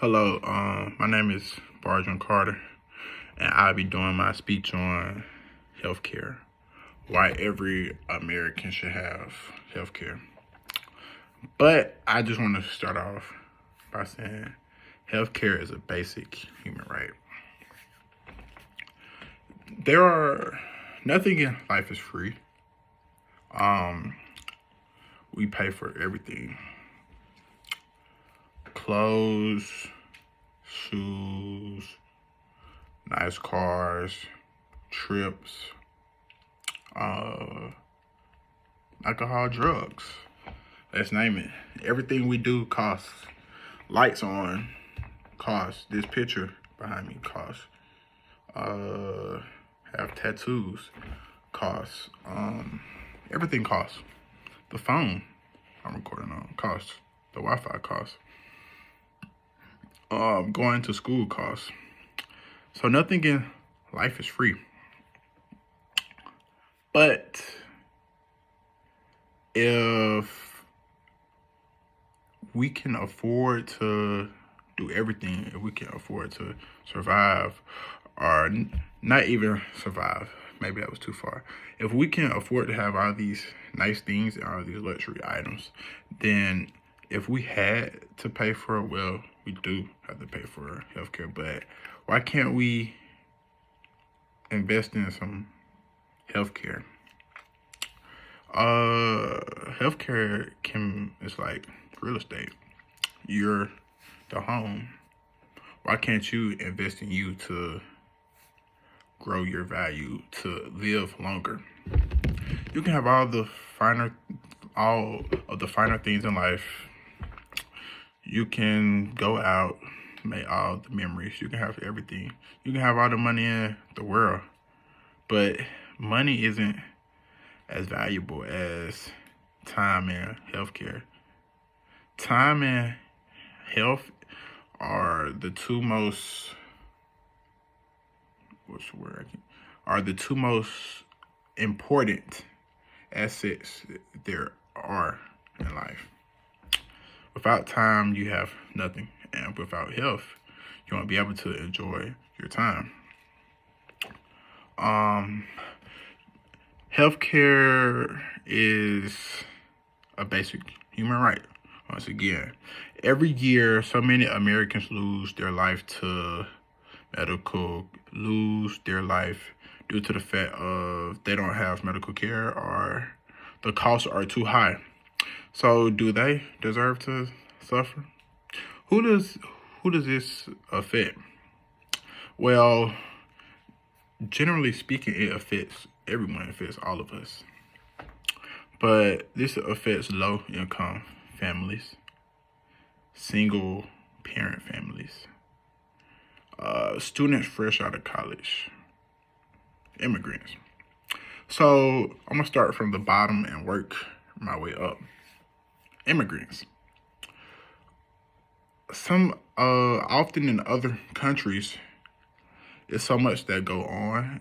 Hello, my name is Barjon Carter, and I'll be doing my speech on healthcare. Why every American should have healthcare. But I just want to start off by saying healthcare is a basic human right. There are nothing in life is free. We pay for everything. Clothes, shoes, nice cars, trips, alcohol, drugs. Let's name it. Everything we do costs. Lights on costs. This picture behind me costs. Have tattoos costs. Everything costs. The phone I'm recording on costs. The Wi-Fi costs. Going to school costs. So nothing in life is free. But if we can afford to do everything, if we can afford to survive, or not even survive, maybe that was too far. If we can afford to have all these nice things and all these luxury items, then if we had to pay for it, well, we do have to pay for healthcare, but why can't we invest in some healthcare? Healthcare it's like real estate. You're the home. Why can't you invest in you to grow your value, to live longer? You can have all of the finer things in life. You can go out, make all the memories. You can have everything. You can have all the money in the world, but money isn't as valuable as time and healthcare. Time and health are the two most important assets there are in life. Without time, you have nothing, and without health, you won't be able to enjoy your time. Healthcare is a basic human right. Once again, every year, so many Americans lose their life to lose their life due to the fact of they don't have medical care or the costs are too high. So do they deserve to suffer? Who does this affect? Well, generally speaking, it affects everyone. It affects all of us. But this affects low-income families, single parent families, students fresh out of college, immigrants. So I'm gonna start from the bottom and work my way up. Immigrants. Often in other countries, there's so much that go on,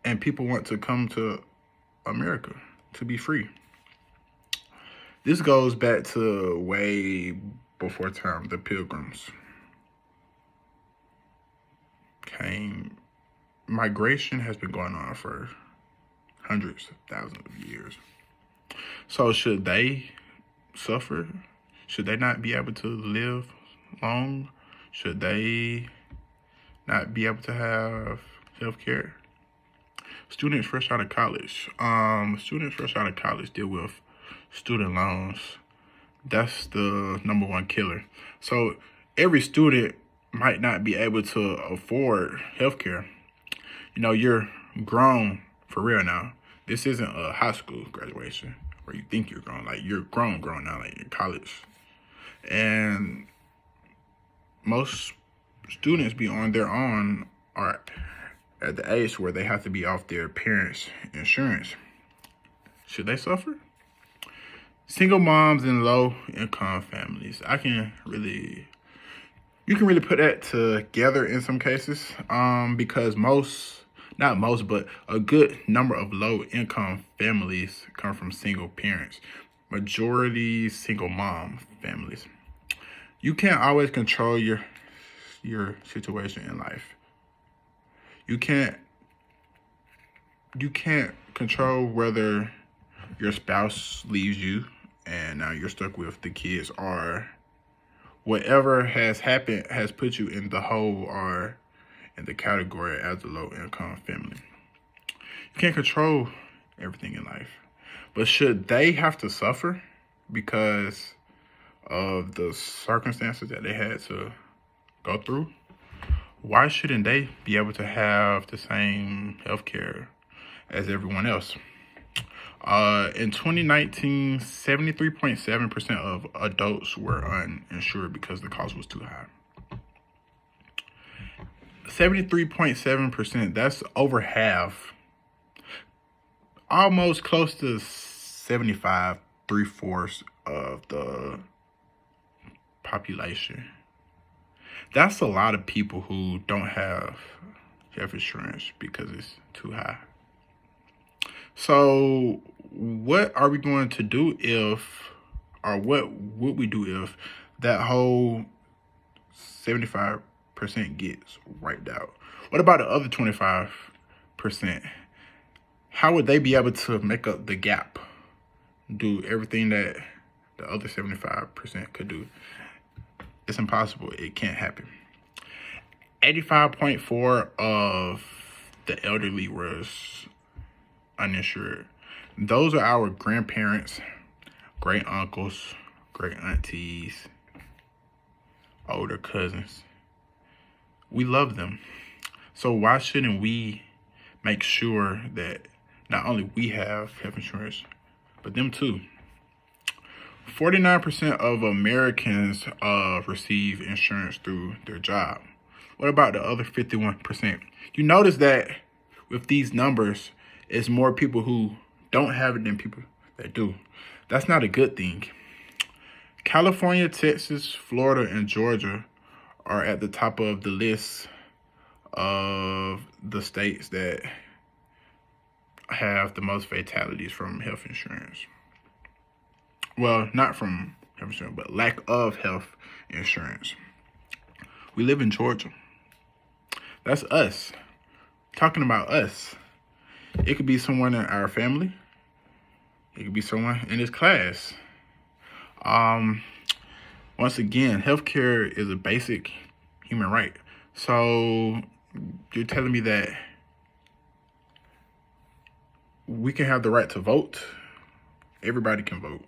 and people want to come to America to be free. This goes back to way before time. The Pilgrims came. Migration has been going on for hundreds of thousands of years. So should they suffer? Should they not be able to live long? Should they not be able to have health care? Students fresh out of college. Deal with student loans. That's the number one killer. So every student might not be able to afford healthcare. You know, you're grown for real now. This isn't a high school graduation where you think you're grown. Like, you're grown now, like in college. And most students be on their own or at the age where they have to be off their parents' insurance. Should they suffer? Single moms and low-income families. You can really put that together in some cases, because not most, but a good number of low-income families come from single parents. Majority single mom families. You can't always control your situation in life. You can't control whether your spouse leaves you and now you're stuck with the kids, or whatever has happened has put you in the hole or in the category as a low income family. You can't control everything in life. But should they have to suffer because of the circumstances that they had to go through? Why shouldn't they be able to have the same health care as everyone else? In 2019, 73.7% of adults were uninsured because the cost was too high. 73.7%, that's over half. Almost close to 75, 3/4 of the population. That's a lot of people who don't have health insurance because it's too high. So what are we going to do what would we do if that whole 75% gets wiped out? What about the other 25%? How would they be able to make up the gap? Do everything that the other 75% could do? It's impossible. It can't happen. 85.4% of the elderly was uninsured. Those are our grandparents, great uncles, great aunties, older cousins. We love them. So why shouldn't we make sure that not only we have health insurance, but them too? 49% of Americans receive insurance through their job. What about the other 51%? You notice that with these numbers, it's more people who don't have it than people that do. That's not a good thing. California, Texas, Florida, and Georgia are at the top of the list of the states that have the most fatalities from health insurance. Well, not from health insurance, but lack of health insurance. We live in Georgia. That's us. Talking about us. It could be someone in our family. It could be someone in this class. Once again, healthcare is a basic human right. So you're telling me that we can have the right to vote? Everybody can vote.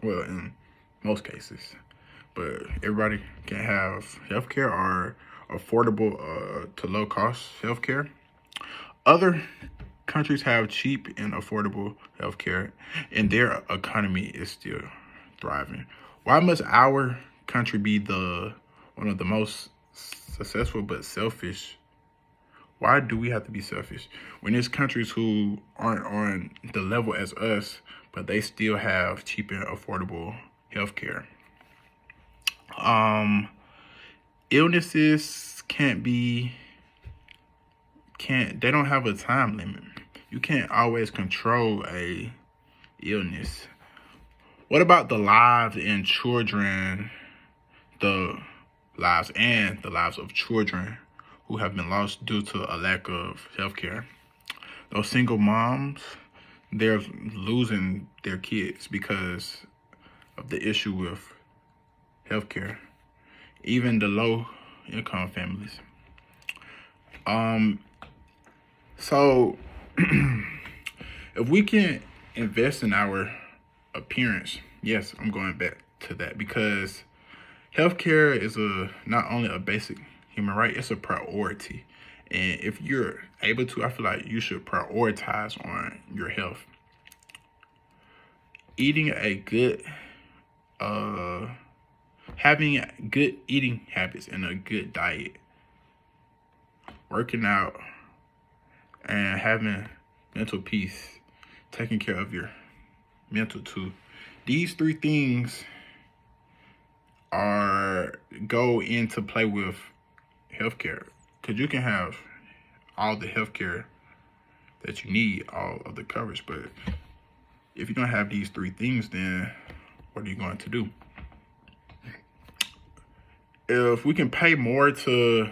Well, in most cases. But everybody can have healthcare or affordable to low cost healthcare. Other countries have cheap and affordable healthcare, and their economy is still thriving. Why must our country be one of the most successful but selfish? Why do we have to be selfish when there's countries who aren't on the level as us, but they still have cheap and affordable healthcare? Illnesses they don't have a time limit. You can't always control a illness. What about the lives and children, the lives of children who have been lost due to a lack of healthcare? Those single moms, they're losing their kids because of the issue with healthcare. Even the low income families. So if we can invest in our appearance, yes, I'm going back to that, because healthcare is not only a basic human right, it's a priority. And if you're able to, I feel like you should prioritize on your health. Eating having good eating habits and a good diet, working out, and having mental peace, taking care of your mental too. These three things go into play with healthcare, because you can have all the healthcare that you need, all of the coverage, but if you don't have these three things, then what are you going to do? if we can pay more to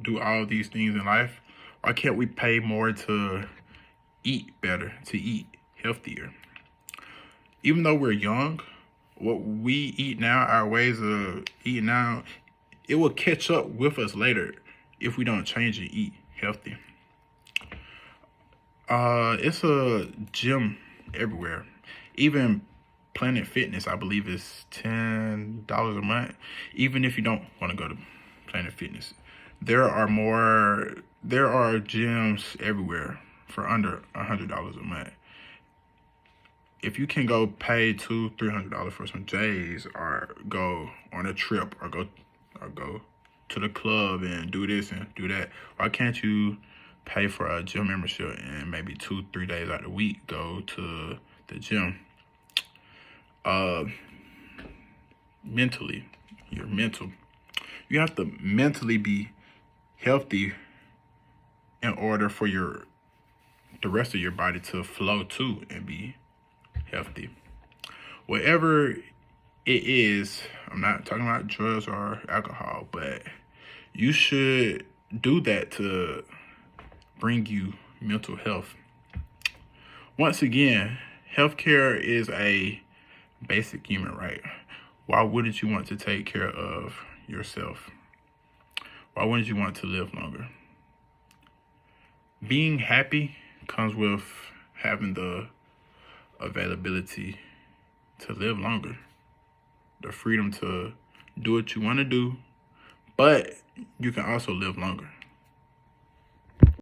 do all these things in life, why can't we pay more to eat better, to eat healthier? Even though we're young, what we eat now, our ways of eating now, it will catch up with us later if we don't change and eat healthy. It's a gym everywhere. Even Planet Fitness, I believe, is $10 a month. Even if you don't want to go to Planet Fitness, there are gyms everywhere for under $100 a month. If you can go pay $200-$300 for some J's, or go on a trip, or go to the club and do this and do that, why can't you pay for a gym membership and maybe 2-3 days out of the week go to the gym? Mentally, you have to mentally be healthy in order for the rest of your body to flow too and be healthy. Whatever it is, I'm not talking about drugs or alcohol, but you should do that to bring you mental health. Once again, healthcare is a basic human right. Why wouldn't you want to take care of yourself? Why wouldn't you want to live longer? Being happy comes with having the availability to live longer, the freedom to do what you want to do, but you can also live longer.